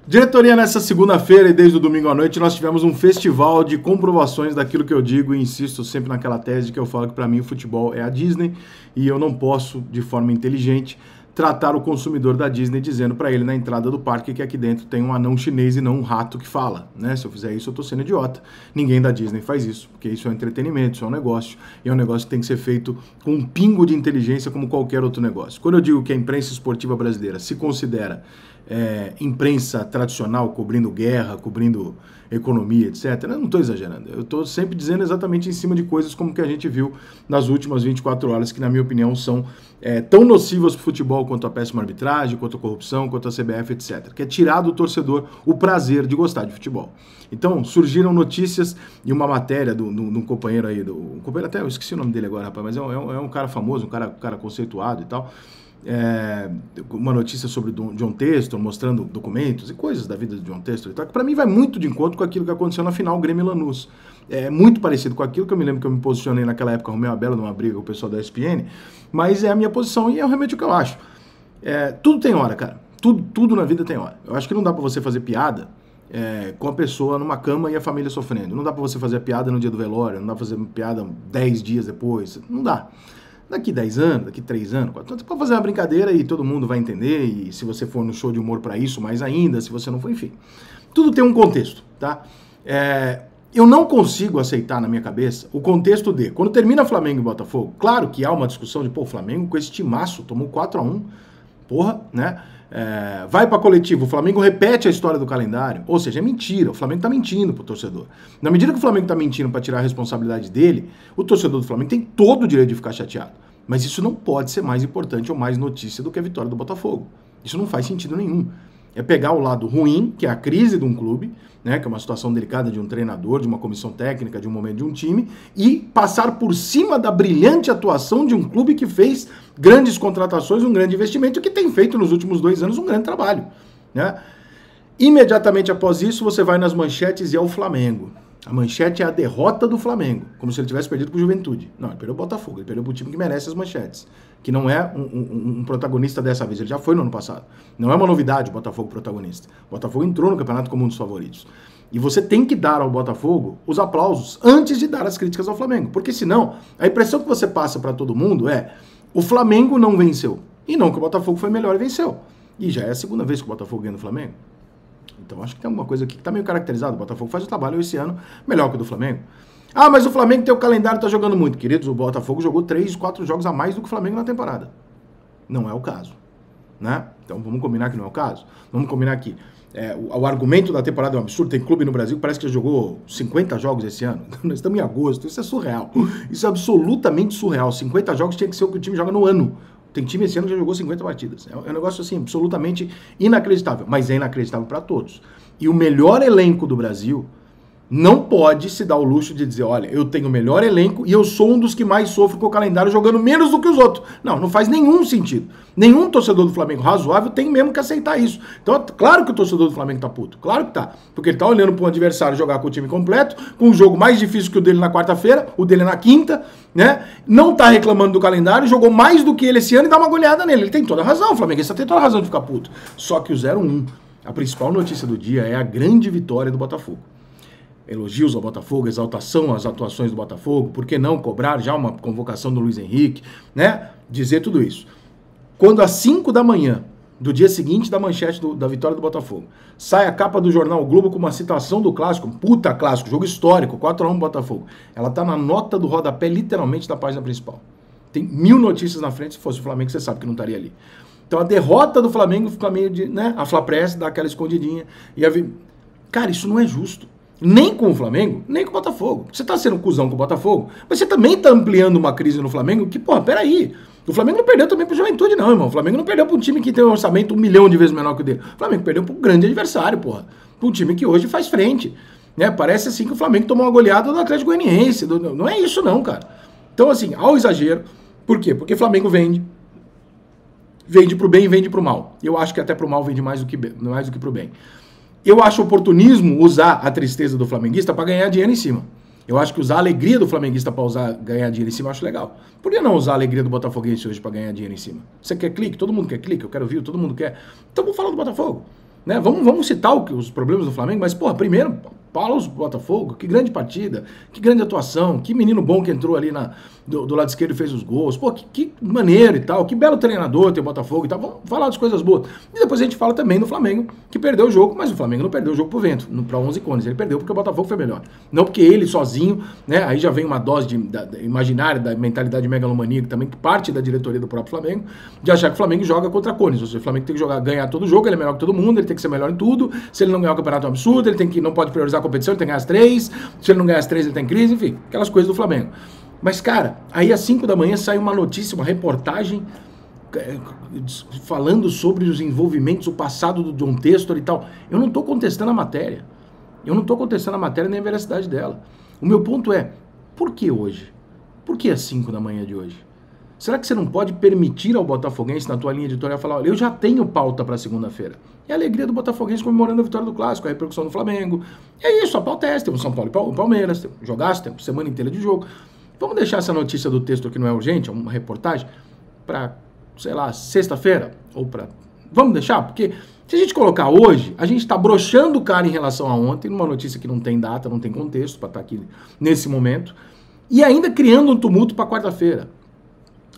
Diretoria, nessa segunda-feira e desde o domingo à noite, nós tivemos um festival de comprovações daquilo que eu digo e insisto sempre naquela tese que eu falo que para mim o futebol é a Disney e eu não posso, de forma inteligente, tratar o consumidor da Disney dizendo para ele na entrada do parque que aqui dentro tem um anão chinês e não um rato que fala, né? Se eu fizer isso, eu tô sendo idiota. Ninguém da Disney faz isso, porque isso é um entretenimento, isso é um negócio, e é um negócio que tem que ser feito com um pingo de inteligência como qualquer outro negócio. Quando eu digo que a imprensa esportiva brasileira se considera imprensa tradicional, cobrindo guerra, cobrindo economia, etc. Eu não estou exagerando, eu estou sempre dizendo exatamente em cima de coisas como que a gente viu nas últimas 24 horas, que na minha opinião são tão nocivas para o futebol quanto a péssima arbitragem, quanto a corrupção, quanto a CBF, etc. Que é tirar do torcedor o prazer de gostar de futebol. Então, surgiram notícias e uma matéria de um companheiro aí, um companheiro até, eu esqueci o nome dele agora, rapaz, mas é um cara famoso, um cara conceituado e tal, uma notícia sobre o John Textor, mostrando documentos e coisas da vida do John Textor e tal, que para mim vai muito de encontro com aquilo que aconteceu na final Grêmio e Lanús. É muito parecido com aquilo que eu me lembro que eu me posicionei naquela época, arrumei uma bela numa briga com o pessoal da ESPN, mas é a minha posição e é realmente o que eu acho. Tudo tem hora, cara. Tudo na vida tem hora. Eu acho que não dá pra você fazer piada com a pessoa numa cama e a família sofrendo. Não dá pra você fazer a piada no dia do velório, não dá pra fazer piada 10 dias depois. Não dá. Daqui 10 anos, daqui 3 anos, 4 anos, você pode fazer uma brincadeira e todo mundo vai entender, e se você for no show de humor para isso, mais ainda, se você não for, enfim. Tudo tem um contexto, tá? Eu não consigo aceitar na minha cabeça o contexto de, quando termina Flamengo e Botafogo, claro que há uma discussão de, pô, o Flamengo com esse timaço, tomou 4-1, porra, né? Vai para coletivo, o Flamengo repete a história do calendário, ou seja, é mentira, o Flamengo tá mentindo pro torcedor. Na medida que o Flamengo tá mentindo para tirar a responsabilidade dele, o torcedor do Flamengo tem todo o direito de ficar chateado. Mas isso não pode ser mais importante ou mais notícia do que a vitória do Botafogo. Isso não faz sentido nenhum. É pegar o lado ruim, que é a crise de um clube, né, que é uma situação delicada de um treinador, de uma comissão técnica, de um momento de um time, e passar por cima da brilhante atuação de um clube que fez grandes contratações, um grande investimento, que tem feito nos últimos 2 anos um grande trabalho, né? Imediatamente após isso, você vai nas manchetes e é o Flamengo. A manchete é a derrota do Flamengo, como se ele tivesse perdido para o Juventude. Não, ele perdeu o Botafogo, ele perdeu para o time que merece as manchetes, que não é um protagonista dessa vez, ele já foi no ano passado. Não é uma novidade o Botafogo protagonista. O Botafogo entrou no campeonato como um dos favoritos. E você tem que dar ao Botafogo os aplausos antes de dar as críticas ao Flamengo, porque senão a impressão que você passa para todo mundo é o Flamengo não venceu, e não que o Botafogo foi melhor e venceu. E já é a segunda vez que o Botafogo ganha no Flamengo. Então acho que tem alguma coisa aqui que está meio caracterizado. O Botafogo faz o trabalho esse ano melhor que o do Flamengo. Ah, mas o Flamengo tem o calendário, está jogando muito. Queridos, o Botafogo jogou 3, 4 jogos a mais do que o Flamengo na temporada. Não é o caso, né? Então vamos combinar que não é o caso? Vamos combinar que o argumento da temporada é um absurdo. Tem clube no Brasil que parece que já jogou 50 jogos esse ano. Nós estamos em agosto, isso é surreal. Isso é absolutamente surreal. 50 jogos tinha que ser o que o time joga no ano. Tem time esse ano que já jogou 50 partidas. É um negócio assim, absolutamente inacreditável. Mas é inacreditável para todos. E o melhor elenco do Brasil não pode se dar o luxo de dizer, olha, eu tenho o melhor elenco e eu sou um dos que mais sofre com o calendário jogando menos do que os outros. Não faz nenhum sentido. Nenhum torcedor do Flamengo razoável tem mesmo que aceitar isso. Então, claro que o torcedor do Flamengo tá puto. Claro que tá. Porque ele tá olhando pro adversário jogar com o time completo, com um jogo mais difícil que o dele na quarta-feira, o dele na quinta, né? Não tá reclamando do calendário, jogou mais do que ele esse ano e dá uma goleada nele. Ele tem toda a razão, o flamenguista tem toda a razão de ficar puto. Só que o 0-1, a principal notícia do dia é a grande vitória do Botafogo. Elogios ao Botafogo, exaltação às atuações do Botafogo, por que não cobrar já uma convocação do Luiz Henrique, né? Dizer tudo isso. Quando às 5 da manhã, do dia seguinte da manchete da vitória do Botafogo, sai a capa do jornal o Globo com uma citação do clássico, puta clássico, jogo histórico, 4-1 Botafogo. Ela tá na nota do rodapé, literalmente, da página principal. Tem 1000 notícias na frente, se fosse o Flamengo, você sabe que não estaria ali. Então a derrota do Flamengo fica meio de, né? A Flapress dá aquela escondidinha. Cara, isso não é justo. Nem com o Flamengo, nem com o Botafogo. Você tá sendo cuzão com o Botafogo, mas você também tá ampliando uma crise no Flamengo que, porra, peraí. O Flamengo não perdeu também pro Juventude, não, irmão. O Flamengo não perdeu pra um time que tem um orçamento 1 milhão de vezes menor que o dele. O Flamengo perdeu pro grande adversário, porra. Pra um time que hoje faz frente. Né? Parece assim que o Flamengo tomou uma goleada do Atlético Goianiense. Não é isso, não, cara. Então, assim, ao exagero. Por quê? Porque o Flamengo vende. Vende pro bem e vende pro mal. Eu acho que até pro mal vende mais do que pro bem. Eu acho oportunismo usar a tristeza do flamenguista para ganhar dinheiro em cima. Eu acho que usar a alegria do flamenguista para ganhar dinheiro em cima eu acho legal. Por que não usar a alegria do botafoguense hoje para ganhar dinheiro em cima? Você quer clique? Todo mundo quer clique, eu quero view, todo mundo quer. Então vamos falar do Botafogo. Né? Vamos citar os problemas do Flamengo, mas, porra, primeiro, Paulo Botafogo, que grande partida, que grande atuação, que menino bom que entrou ali do lado esquerdo e fez os gols, pô, que maneiro e tal, que belo treinador tem o Botafogo e tal, vamos falar das coisas boas. E depois a gente fala também do Flamengo, que perdeu o jogo, mas o Flamengo não perdeu o jogo pro vento, para 11 cones, ele perdeu porque o Botafogo foi melhor. Não porque ele sozinho, né, aí já vem uma dose imaginária da mentalidade megalomaníaca também, que parte da diretoria do próprio Flamengo, de achar que o Flamengo joga contra cones, ou seja, o Flamengo tem que ganhar todo jogo, ele é melhor que todo mundo, ele tem que ser melhor em tudo, se ele não ganhar o campeonato é um absurdo, ele não pode priorizar a competição, ele tem que ganhar as 3, se ele não ganhar as 3 ele tem crise, enfim, aquelas coisas do Flamengo. Mas, cara, aí às 5 da manhã sai uma notícia, uma reportagem falando sobre os envolvimentos, o passado do John Textor e tal. Eu não estou contestando a matéria. Eu não estou contestando a matéria nem a veracidade dela. O meu ponto é, por que hoje? Por que às 5 da manhã de hoje? Será que você não pode permitir ao botafoguense, na tua linha editorial, falar, olha, eu já tenho pauta para segunda-feira. É a alegria do botafoguense comemorando a vitória do Clássico, a repercussão do Flamengo. É isso, a pauta é essa. Temos São Paulo e Palmeiras, temos jogaço, temos semana inteira de jogo. Vamos deixar essa notícia do texto que não é urgente, é uma reportagem, para, sei lá, sexta-feira? Ou para... Vamos deixar? Porque se a gente colocar hoje, a gente está broxando o cara em relação a ontem, numa notícia que não tem data, não tem contexto para estar aqui nesse momento, e ainda criando um tumulto para quarta-feira.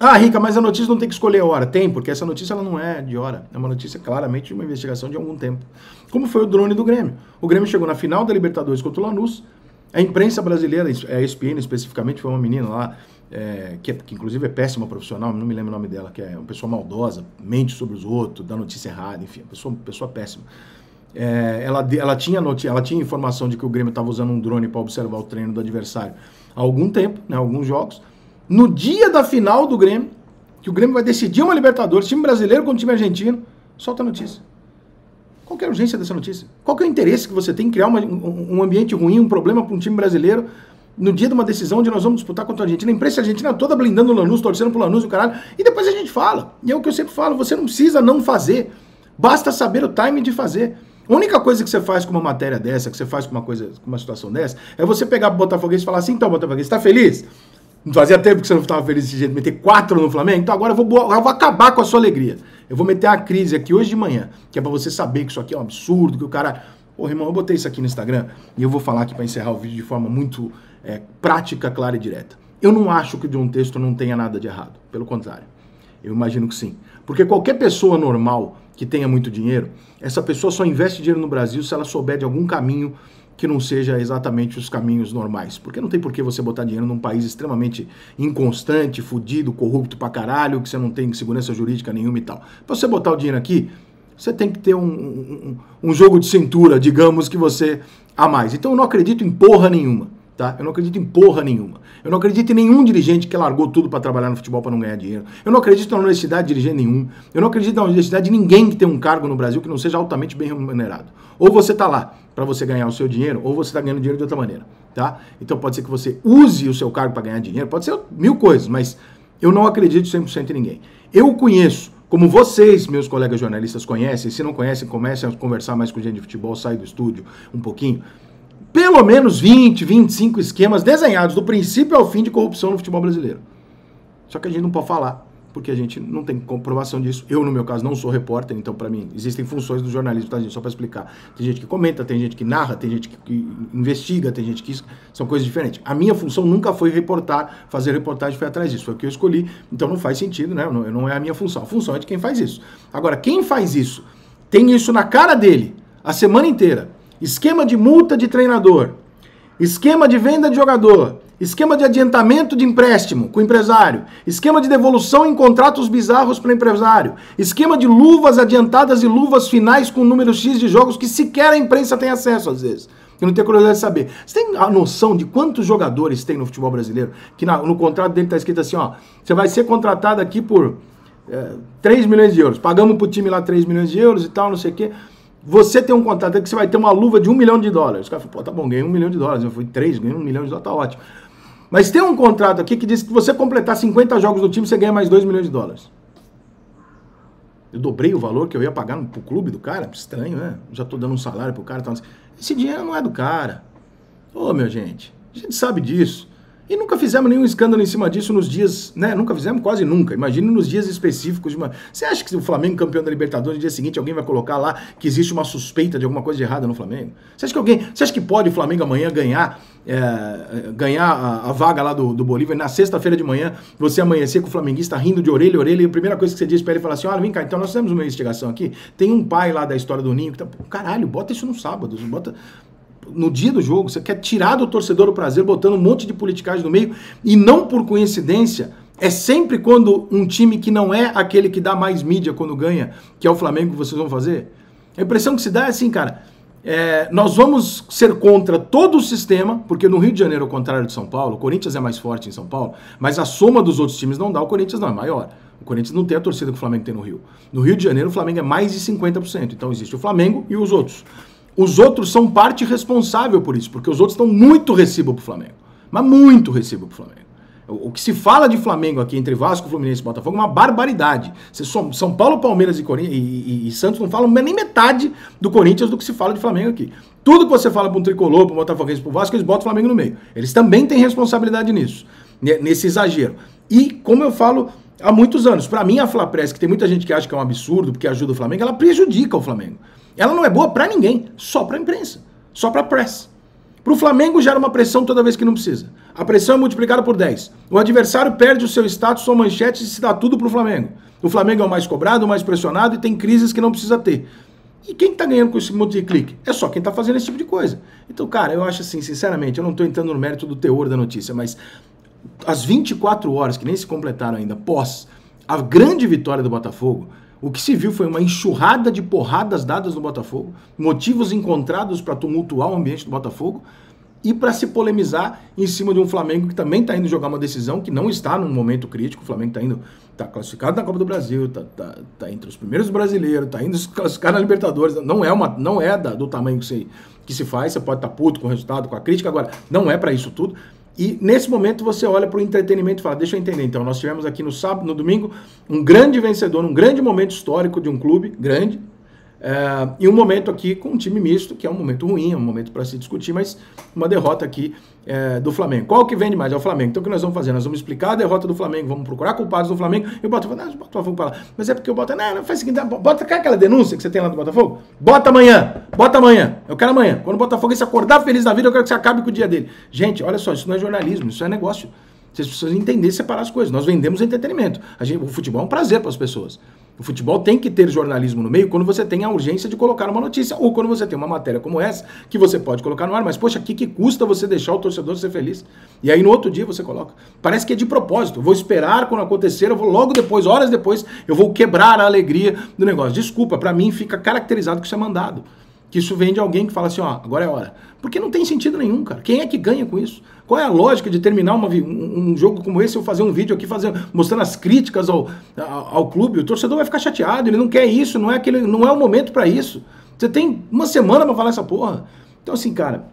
Ah, Rica, mas a notícia não tem que escolher a hora. Tem, porque essa notícia ela não é de hora. É uma notícia claramente de uma investigação de algum tempo. Como foi o drone do Grêmio. O Grêmio chegou na final da Libertadores contra o Lanús. A imprensa brasileira, a ESPN especificamente, foi uma menina lá, que inclusive é péssima profissional, não me lembro o nome dela, que é uma pessoa maldosa, mente sobre os outros, dá notícia errada, enfim, pessoa péssima. Ela tinha informação de que o Grêmio estava usando um drone para observar o treino do adversário há algum tempo, né, alguns jogos. No dia da final do Grêmio, que o Grêmio vai decidir uma Libertadores, time brasileiro contra time argentino, solta a notícia. Qual que é a urgência dessa notícia? Qual que é o interesse que você tem em criar um ambiente ruim, um problema para um time brasileiro no dia de uma decisão onde nós vamos disputar contra a Argentina? A imprensa argentina toda blindando o Lanús, torcendo pro Lanús e o caralho, e depois a gente fala. E é o que eu sempre falo, você não precisa não fazer, basta saber o timing de fazer. A única coisa que você faz com uma matéria dessa, que você faz com uma situação dessa, é você pegar o Botafoguense e falar assim, então, Botafoguense, tá feliz? Não fazia tempo que você não estava feliz desse jeito, meter 4 no Flamengo, então agora eu vou acabar com a sua alegria. Eu vou meter a crise aqui hoje de manhã, que é pra você saber que isso aqui é um absurdo, que o cara... Pô, irmão, eu botei isso aqui no Instagram e eu vou falar aqui pra encerrar o vídeo de forma muito prática, clara e direta. Eu não acho que o John Textor não tenha nada de errado, pelo contrário. Eu imagino que sim. Porque qualquer pessoa normal que tenha muito dinheiro, essa pessoa só investe dinheiro no Brasil se ela souber de algum caminho que não seja exatamente os caminhos normais. Porque não tem por que você botar dinheiro num país extremamente inconstante, fudido, corrupto pra caralho, que você não tem segurança jurídica nenhuma e tal. Pra você botar o dinheiro aqui, você tem que ter um jogo de cintura, digamos, que você a mais. Então eu não acredito em porra nenhuma, tá? Eu não acredito em porra nenhuma. Eu não acredito em nenhum dirigente que largou tudo pra trabalhar no futebol pra não ganhar dinheiro. Eu não acredito na honestidade de dirigente nenhum. Eu não acredito na honestidade de ninguém que tem um cargo no Brasil que não seja altamente bem remunerado. Ou você tá lá para você ganhar o seu dinheiro, ou você está ganhando dinheiro de outra maneira, tá? Então pode ser que você use o seu cargo para ganhar dinheiro, pode ser 1000 coisas, mas eu não acredito 100% em ninguém. Eu conheço, como vocês, meus colegas jornalistas, conhecem, se não conhecem, comecem a conversar mais com gente de futebol, sai do estúdio um pouquinho, pelo menos 20, 25 esquemas desenhados do princípio ao fim de corrupção no futebol brasileiro. Só que a gente não pode falar, porque a gente não tem comprovação disso. Eu, no meu caso, não sou repórter, então, para mim, existem funções do jornalismo, tá, gente? Só para explicar. Tem gente que comenta, tem gente que narra, tem gente que investiga, tem gente que... São coisas diferentes. A minha função nunca foi reportar, fazer reportagem foi atrás disso. Foi o que eu escolhi, então não faz sentido, né? Não é a minha função. A função é de quem faz isso. Agora, quem faz isso, tem isso na cara dele a semana inteira. Esquema de multa de treinador, esquema de venda de jogador, esquema de adiantamento de empréstimo com o empresário, esquema de devolução em contratos bizarros para o empresário, esquema de luvas adiantadas e luvas finais com número X de jogos que sequer a imprensa tem acesso às vezes. Eu não tenho curiosidade de saber. Você tem a noção de quantos jogadores tem no futebol brasileiro? Que no contrato dele está escrito assim, ó, você vai ser contratado aqui por 3 milhões de euros. Pagamos pro time lá 3 milhões de euros e tal, não sei o quê. Você tem um contrato que você vai ter uma luva de $1 milhão. Os caras falam, pô, tá bom, ganhei $1 milhão. Eu fui 3, ganhei $1 milhão, tá ótimo. Mas tem um contrato aqui que diz que você completar 50 jogos do time, você ganha mais $2 milhões. Eu dobrei o valor que eu ia pagar pro clube do cara? Estranho, né? Já tô dando um salário pro cara. Esse dinheiro não é do cara. Ô, minha gente, a gente sabe disso. E nunca fizemos nenhum escândalo em cima disso nos dias, né? Nunca fizemos quase nunca. Imagine nos dias específicos de uma... Você acha que se o Flamengo campeão da Libertadores, no dia seguinte alguém vai colocar lá que existe uma suspeita de alguma coisa de errada no Flamengo? Você acha que pode o Flamengo amanhã ganhar a vaga lá do Bolívar, na sexta-feira de manhã, você amanhecer com o flamenguista rindo de orelha a orelha, e a primeira coisa que você diz pra ele é falar assim, olha, vem cá, então nós temos uma investigação aqui, tem um pai lá da história do Ninho que tá... Caralho, bota isso no sábado, bota... No dia do jogo, você quer tirar do torcedor o prazer botando um monte de politicagem no meio, e não por coincidência, é sempre quando um time que não é aquele que dá mais mídia quando ganha, que é o Flamengo, que vocês vão fazer. A impressão que se dá é assim, cara, nós vamos ser contra todo o sistema, porque no Rio de Janeiro, ao contrário de São Paulo, o Corinthians é mais forte em São Paulo, mas a soma dos outros times não dá, o Corinthians não é maior. O Corinthians não tem a torcida que o Flamengo tem no Rio. No Rio de Janeiro, o Flamengo é mais de 50%, então existe o Flamengo e os outros. Os outros são parte responsável por isso, porque os outros estão muito recibo pro Flamengo. Mas muito recibo pro Flamengo. O que se fala de Flamengo aqui entre Vasco, Fluminense e Botafogo é uma barbaridade. São Paulo, Palmeiras e Santos não falam nem metade do Corinthians do que se fala de Flamengo aqui. Tudo que você fala para um tricolor, para um Botafoguense, para o Vasco, eles botam o Flamengo no meio. Eles também têm responsabilidade nisso, nesse exagero. E, como eu falo há muitos anos, para mim a Flapress, que tem muita gente que acha que é um absurdo porque ajuda o Flamengo, ela prejudica o Flamengo. Ela não é boa pra ninguém, só pra imprensa, só pra press. Pro Flamengo gera uma pressão toda vez que não precisa. A pressão é multiplicada por 10. O adversário perde o seu status, sua manchete e se dá tudo pro Flamengo. O Flamengo é o mais cobrado, o mais pressionado e tem crises que não precisa ter. E quem tá ganhando com esse monte de clique? É só quem tá fazendo esse tipo de coisa. Então, cara, eu acho assim, sinceramente, eu não tô entrando no mérito do teor da notícia, mas as 24 horas que nem se completaram ainda pós a grande vitória do Botafogo, o que se viu foi uma enxurrada de porradas dadas no Botafogo, motivos encontrados para tumultuar o ambiente do Botafogo e para se polemizar em cima de um Flamengo que também está indo jogar uma decisão que não está num momento crítico. O Flamengo está classificado na Copa do Brasil, tá entre os primeiros brasileiros, está indo classificar na Libertadores. Não é do tamanho que se faz. Você pode estar puto com o resultado, com a crítica, agora não é para isso tudo. E nesse momento você olha para o entretenimento e fala, deixa eu entender, então nós tivemos aqui no sábado, no domingo, um grande vencedor, um grande momento histórico de um clube grande, e um momento aqui com um time misto, que é um momento ruim, é um momento para se discutir, mas uma derrota aqui do Flamengo. Qual que vende mais? É o Flamengo. Então o que nós vamos fazer? Nós vamos explicar a derrota do Flamengo, vamos procurar culpados do Flamengo, e o Botafogo, não, o Botafogo para lá. Mas é porque o Botafogo, não, faz o seguinte, bota aquela denúncia que você tem lá do Botafogo, bota amanhã, eu quero amanhã. Quando o Botafogo se acordar feliz da vida, eu quero que você acabe com o dia dele. Gente, olha só, isso não é jornalismo, isso é negócio. Vocês precisam entender e separar as coisas. Nós vendemos entretenimento. O futebol é um prazer para as pessoas. O futebol tem que ter jornalismo no meio quando você tem a urgência de colocar uma notícia, ou quando você tem uma matéria como essa, que você pode colocar no ar, mas poxa, que custa você deixar o torcedor ser feliz? E aí no outro dia você coloca. Parece que é de propósito. Eu vou esperar quando acontecer, eu vou logo depois, horas depois, eu vou quebrar a alegria do negócio. Desculpa, para mim fica caracterizado que isso é mandado. Que isso vem de alguém que fala assim, ó, agora é a hora. Porque não tem sentido nenhum, cara. Quem é que ganha com isso? Qual é a lógica de terminar um jogo como esse, eu fazer um vídeo aqui mostrando as críticas ao clube? O torcedor vai ficar chateado, ele não quer isso, não é o momento para isso. Você tem uma semana para falar essa porra. Então assim, cara,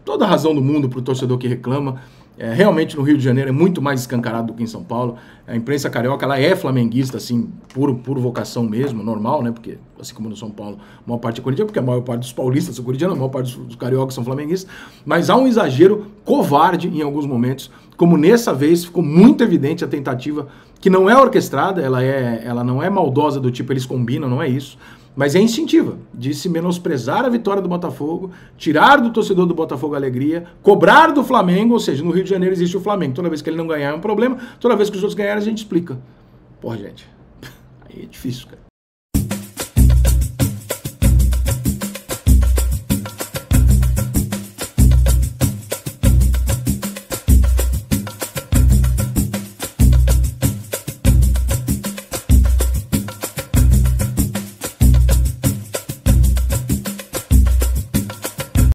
toda a razão do mundo pro torcedor que reclama. Realmente no Rio de Janeiro é muito mais escancarado do que em São Paulo. A imprensa carioca, ela é flamenguista, assim, por vocação mesmo, normal, né? Porque, assim como no São Paulo, a maior parte é corintiana, porque a maior parte dos paulistas são corintianos, a maior parte dos cariocas são flamenguistas. Mas há um exagero covarde em alguns momentos, como nessa vez ficou muito evidente a tentativa, que não é orquestrada, ela não é maldosa do tipo, eles combinam, não é isso. Mas é instintiva, de se menosprezar a vitória do Botafogo, tirar do torcedor do Botafogo a alegria, cobrar do Flamengo, ou seja, no Rio de Janeiro existe o Flamengo. Toda vez que ele não ganhar é um problema, toda vez que os outros ganharem a gente explica. Porra, gente, aí é difícil, cara.